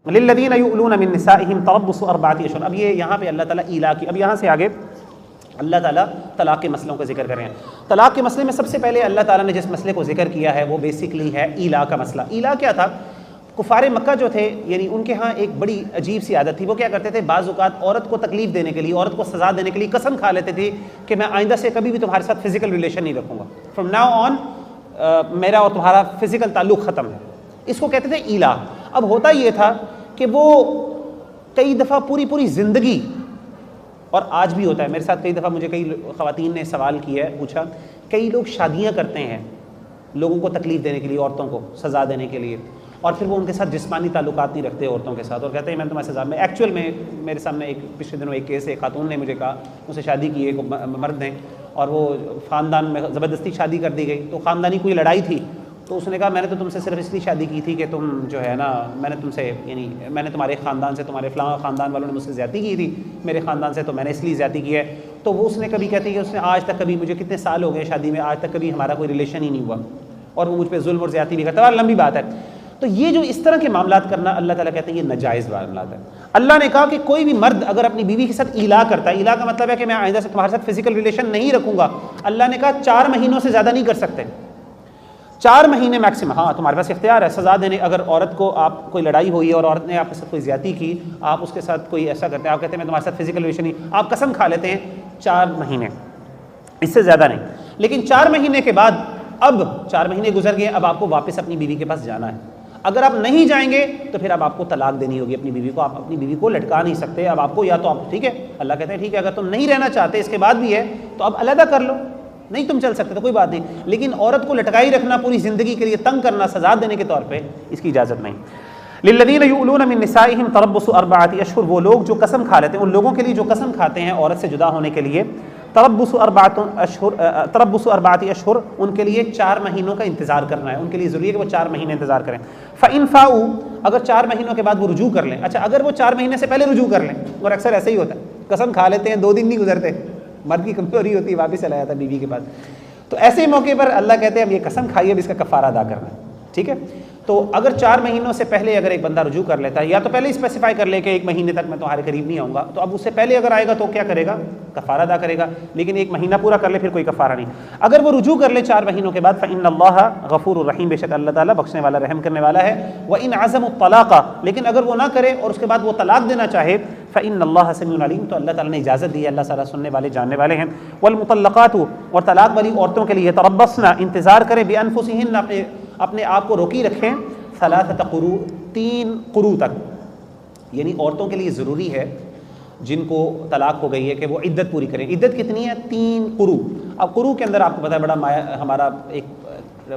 लिल्लज़ीना युअलूना मिन निसाइहिम तरब्बुसु अर्बअति अशहुर। अब ये यहाँ पे अल्लाह ताला ईला की, अब यहाँ से आगे अल्लाह ताला तलाक़ के मसलों का जिक्र कर रहे हैं। तलाक़ के मसले में सबसे पहले अल्लाह ताला ने जिस मसले को जिक्र किया है वो बेसिकली है ईला का मसला। ईला क्या था? कुफ़ारे मक्का जो थे, यानी उनके यहाँ एक बड़ी अजीब सी आदत थी। वो क्या करते थे, बाज़ औक़ात औरत को तकलीफ़ देने के लिए, औरत को सज़ा देने के लिए कसम खा लेते थे कि मैं आइंदा से कभी भी तुम्हारे साथ फ़िज़िकल रिलेशन नहीं रखूँगा, फ्रॉम नाउ ऑन मेरा और तुम्हारा फ़िज़िकल ताल्लुक़ ख़त्म है। इसको कहते थे ईला। अब होता ये था कि वो कई दफ़ा पूरी ज़िंदगी, और आज भी होता है मेरे साथ, कई दफ़ा मुझे कई ख़वातीन ने सवाल किया है, पूछा, कई लोग शादियाँ करते हैं लोगों को तकलीफ़ देने के लिए, औरतों को सज़ा देने के लिए, और फिर वो उनके साथ जिस्मानी ताल्लुकात नहीं रखते औरतों के साथ, और कहते हैं मैं तुम्हारे सज़ा में। एक्चुअल में मेरे सामने एक पिछले दिनों एक केस है, खातून ने मुझे कहा, मुझसे शादी की एक मर्द ने, और वो ख़ानदान में ज़बरदस्ती शादी कर दी गई, तो ख़ानदानी कोई लड़ाई थी, तो उसने कहा मैंने तो तुमसे सिर्फ इसलिए शादी की थी कि तुम जो है ना, मैंने तुमसे, यानी मैंने तुम्हारे ख़ानदान से, तुम्हारे फ़लाँ ख़ानदान वालों ने मुझसे ज़्यादती की थी, मेरे ख़ानदान से, तो मैंने इसलिए ज़्यादती की है। तो वो उसने कभी, कहती है कि उसने आज तक कभी, मुझे कितने साल हो गए शादी में, आज तक कभी हमारा कोई रिलेशन ही नहीं हुआ, और वो मुझ पर जुल्म और ज़्यादती भी करता है। लंबी बात है। तो ये जो इस तरह के मामलात करना, अल्लाह ताला कहते हैं ये नाजायज़ मामलात है। अल्लाह ने कहा कि कोई भी मर्द अगर अपनी बीवी के साथ ईला करता है, ईला का मतलब है कि मैं आइंदा से तुम्हारे साथ फ़िज़िकल रिलेशन नहीं रखूँगा, अल्लाह ने कहा 4 महीनों से ज़्यादा नहीं कर सकते, 4 महीने मैक्सिमम। हाँ, तुम्हारे पास इख्तियार है सज़ा देने। अगर औरत को, आप कोई लड़ाई हुई है और औरत ने आपके साथ कोई ज़्यादती की, आप उसके साथ कोई ऐसा करते हैं, आप कहते हैं मैं तुम्हारे साथ फ़िज़िकल रिलेशन नहीं, आप कसम खा लेते हैं 4 महीने, इससे ज़्यादा नहीं। लेकिन 4 महीने के बाद, अब 4 महीने गुजर गए, अब आपको वापस अपनी बीवी के पास जाना है। अगर आप नहीं जाएंगे तो फिर अब आपको तलाक देनी होगी अपनी बीवी को। आप अपनी बीवी को लटका नहीं सकते। अब आपको, या तो आप, ठीक है, अल्लाह कहते हैं ठीक है, अगर तुम नहीं रहना चाहते इसके बाद भी है तो अब अलहदा कर लो, नहीं तुम चल सकते तो कोई बात नहीं, लेकिन औरत को लटकाई रखना पूरी ज़िंदगी के लिए, तंग करना, सजा देने के तौर पे, इसकी इजाज़त नहीं। लिल्लज़ीना युअलूना मिन निसाइहिम तरब्बुसु अर्बअति अशहुर। वो लोग जो कसम खा लेते हैं, उन लोगों के लिए जो कसम खाते हैं औरत से जुदा होने के लिए, तरब्बुसु अर्बअति अशहुर, उनके लिए 4 महीनों का इंतज़ार करना है। उनके लिए ज़रूरी है कि वो 4 महीने इंतज़ार करें। फ़इन फ़ाऊ, अगर 4 महीनों के बाद वो रुजू कर लें। अच्छा, अगर वो 4 महीने से पहले रुजू कर लें, और अक्सर ऐसे ही होता है, कसम खा लेते हैं, 2 दिन नहीं गुजरते, मर्द की कमज़ोरी होती है, वापस चला जाता है बीवी के पास, तो ऐसे मौके पर अल्लाह कहते हैं अब ये कसम खाइए, अब इसका कफ़ारा अदा करना है। ठीक है, तो अगर 4 महीनों से पहले अगर एक बंदा रुजू कर लेता है, या तो पहले स्पेसिफाई कर ले कि 1 महीने तक मैं तुम्हारे करीब नहीं आऊँगा, तो अब उससे पहले अगर आएगा तो क्या करेगा, कफ़ारा अदा करेगा। लेकिन 1 महीना पूरा कर ले फिर कोई कफ़ारा नहीं। अगर वो रुजू कर ले 4 महीनों के बाद, फ़इन्नल्लाहा गफ़ूरुर रहीम, बेशक अल्लाह ताला बख्शने वाला, रहम करने वाला है। व इन अज़मुत तलाक़ा, लेकिन अगर वो ना करे और उसके बाद वो तलाक देना चाहे, फ़इन्नल्लाहा समीउन अलीम, तो अल्लाह ताला ने इजाज़त दी है, अल्लाह ताला सुनने वाले, जानने वाले हैं। वल मुतल्लक़ातु, और तलाक वाली औरतों के लिए, तरब्बसना, इंतज़ार करें, बिअनफुसिहिन्ना, अपने आप को रोकी रखें, 3 कुरू तक, यानी औरतों के लिए ज़रूरी है जिनको तलाक हो गई है कि वो इद्दत पूरी करें। इद्दत कितनी है? 3 कुरू। अब कुरू के अंदर आपको पता है बड़ा हमारा एक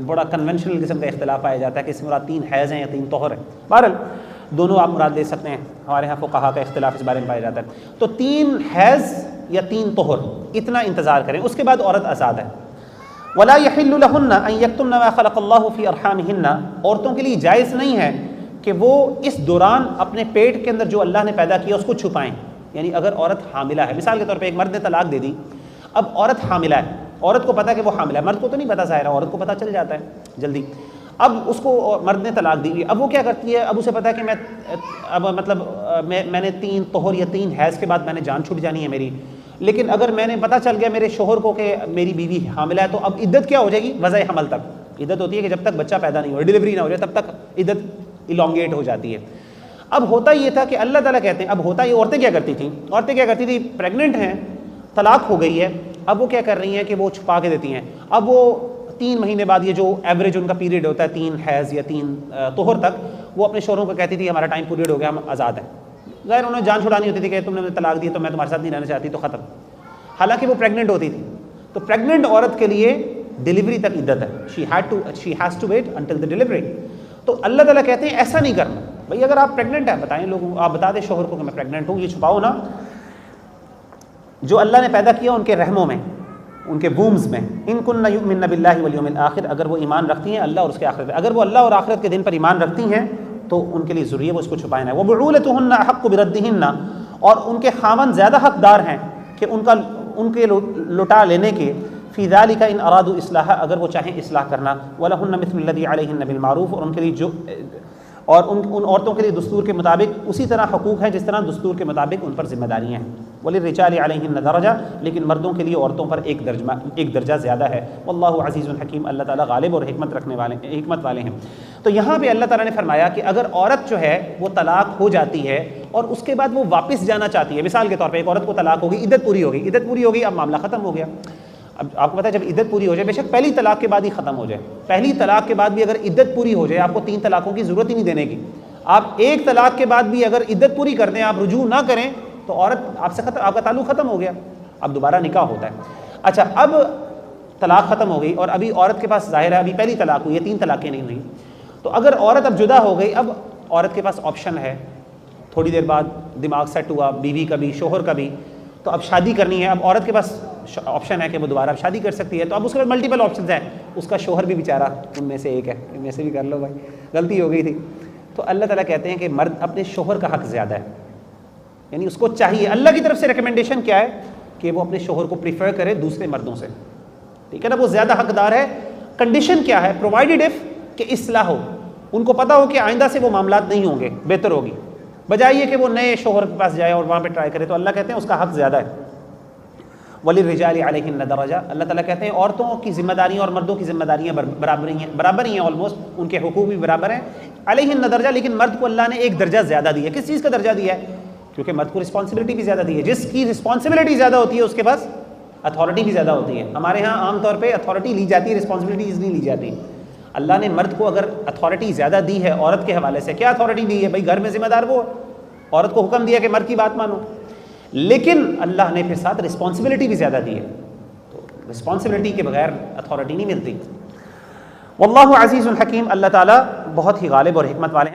बड़ा कन्वेंशनल किस्म का इख्तिलाफ पाया जाता है कि इसमें मुराद 3 हैज़ हैं या 3 तोहर हैं। बहरहाल दोनों आप मुराद ले सकते हैं, हमारे यहाँ फ़ुक़हा का इख्तिलाफ इस बारे में पाया जाता है। तो 3 हैज़ या 3 तोहर, इतना इंतज़ार करें, उसके बाद औरत आज़ाद है। वला यहिल्लु लहुन्ना अन यक्तुमना मा खलक़ल्लाहु फ़ी अरहामिहिन्ना, औरतों के लिए जायज़ नहीं है कि वो इस दौरान अपने पेट के अंदर जो अल्लाह ने पैदा किया उसको छुपाएं। यानी अगर औरत हामिला है, मिसाल के तौर पे एक मर्द ने तलाक दे दी, अब औरत हामिला है, औरत को पता है कि वो हामिला है, मर्द को तो नहीं पता, ज़ाहिर है औरत को पता चल जाता है जल्दी। अब उसको मर्द ने तलाक दी, अब वो क्या करती है, अब उसे पता है कि मैंने 3 तोहर या 3 हैज़ के बाद मैंने जान छूट जानी है मेरी। लेकिन अगर मैंने पता चल गया मेरे शोहर को कि मेरी बीवी हामिला है, तो अब इद्दत क्या हो जाएगी? वज़ा हमल तक इद्दत होती है कि जब तक बच्चा पैदा नहीं हो, डिलीवरी ना हो जाए तब तक इद्दत इलोंगेट हो जाती है। अब होता ये था कि अल्लाह ताला कहते हैं, अब होता ये, औरतें क्या करती थी, प्रेग्नेंट हैं, तलाक हो गई है, अब वो क्या कर रही हैं कि वो छुपा के देती हैं। अब वो 3 महीने बाद, ये जो एवरेज उनका पीरियड होता है 3 हैज़ या 3 तोहर तक, वो अपने शोहरों को कहती थी हमारा टाइम पीरियड हो गया, हम आज़ाद हैं। ज़ाहिर उन्हें जान छुड़ानी होती थी कि तुमने मुझे तलाक दी तो मैं तुम्हारे साथ नहीं रहना चाहती, तो ख़त्म। हालांकि वो प्रेग्नेंट होती थी, तो प्रेग्नेंट औरत के लिए डिलीवरी तक इद्दत है, she has to wait until the delivery. तो अल्लाह ताला कहते हैं ऐसा नहीं करना भाई, अगर आप प्रेग्नेंट हैं बताएं लोगों, आप बता दें शोहर को कि मैं प्रेग्नेंट हूँ, ये छुपाओ ना। जो अल्लाह ने पैदा किया उनके रहमों में, उनके वूम्स में, इन कुन्ना युमिन्ना बिल्लाहि वल यौमिल आखिर, अगर वो ईमान रखती हैं अल्लाह और उसके आखिरत पर, अगर वो अल्लाह और आखिरत के दिन पर ईमान रखती हैं तो उनके लिए ज़रूरी है वो इसको छुपाए ना। वो बुऊलतुहुन्ना अहक्कु बिरद्दिहिन्ना, और उनके खावन ज़्यादा हकदार हैं कि उनके लुटा लेने के, फ़ी ज़ालिका इन अरादू इस्लाह, अगर वो चाहें इस्लाह करना, वलहुन्ना मिस्लुल्लज़ी अलैहिन्ना बिल मारूफ़, और उनके लिए जो और उन औरतों के लिए दस्तूर के मुताबिक उसी तरह हकूक़ हैं जिस तरह दस्तूर के मुताबिक उन पर जिम्मेदारियाँ हैं। वलिर्रिजालि अलैहिन्ना दरजा, लेकिन मर्दों के लिए औरतों पर एक दर्जा ज़्यादा है। वल्लाहु अज़ीज़ुन हकीम, अल्लाह ताला गालिब और हिकमत वाले हैं। तो यहाँ पे अल्लाह ताला ने फरमाया कि अगर औरत जो है वो तलाक हो जाती है और उसके बाद वो वापस जाना चाहती है, मिसाल के तौर पर एक औरत को तलाक होगी, इद्दत पूरी होगी, अब मामला ख़त्म हो गया। अब आपको पता है जब इद्दत पूरी हो जाए, बेशक पहली तलाक के बाद ही ख़त्म हो जाए, पहली तलाक के बाद भी अगर इद्दत पूरी हो जाए, आपको 3 तलाक़ों की ज़रूरत ही नहीं देने की। आप एक तलाक के बाद भी अगर इद्दत पूरी कर दें, आप रुजू ना करें, तो औरत आपका ताल्लुक़ ख़त्म हो गया, अब दोबारा निकाह होता है। अच्छा, अब तलाक ख़त्म हो गई और अभी औरत के पास ज़ाहिर है अभी पहली तलाक हुई है, 3 तलाक़ें नहीं हुई, तो अगर औरत अब जुदा हो गई, अब औरत के पास ऑप्शन है, थोड़ी देर बाद दिमाग सेट हुआ बीवी का भी शोहर का भी, तो अब शादी करनी है, अब औरत के पास ऑप्शन है कि वो दोबारा शादी कर सकती है। तो अब उसके पास मल्टीपल ऑप्शंस हैं, उसका शोहर भी बेचारा उनमें से एक है, इनमें से भी कर लो भाई, गलती हो गई थी। तो अल्लाह ताला कहते हैं कि मर्द अपने शोहर का हक़ ज़्यादा है, यानी उसको चाहिए, अल्लाह की तरफ से रिकमेंडेशन क्या है कि वो अपने शोहर को प्रीफर करे दूसरे मर्दों से, ठीक है ना, वो ज़्यादा हकदार है। कंडीशन क्या है? प्रोवाइडेड इफ़ कि इस्लाह हो, उनको पता हो कि आइंदा से वो मामलात नहीं होंगे, बेहतर होगी, बजाय ये कि वो नए शोहर के पास जाए और वहाँ पे ट्राई करे। तो अल्लाह कहते हैं उसका हक़ ज़्यादा है। वलिर्रिजालि अलैहिन्ना दरजा, अल्लाह ताला कहते हैं औरतों की जिम्मेदारियाँ और मर्दों की जिम्मेदारियाँ बराबर ही हैं, ऑलमोस्ट, उनके हुकूक भी बराबर हैं। अलैहिन्ना दरजा, लेकिन मर्द को अल्लाह ने एक दर्जा ज़्यादा दिया। किस चीज़ का दर्जा दिया है? क्योंकि मर्द को रिस्पॉन्सिबिलिटी भी ज़्यादा दी है। जिसकी रिस्पॉन्सिबिलिटी ज़्यादा होती है उसके पास अथॉरिटी भी ज़्यादा होती है। हमारे यहाँ आमतौर पर अथॉरिटी ली जाती है, रिस्पॉन्सिबिलिटीज़ नहीं ली जाती। अल्लाह ने मर्द को अगर अथॉरिटी ज़्यादा दी है औरत के हवाले से, क्या अथॉरिटी दी है भाई? घर में जिम्मेदार वो, औरत को हुक्म दिया कि मर्द की बात मानो, लेकिन अल्लाह ने फिर साथ रिस्पॉन्सिबिलिटी भी ज़्यादा दी है। तो रिस्पॉन्सिबिलिटी के बगैर अथॉरिटी नहीं मिलती। वल्लाहु अज़ीज़ुल हकीम, अल्लाह ताला बहुत ही गालिब और हिकमत वाले हैं।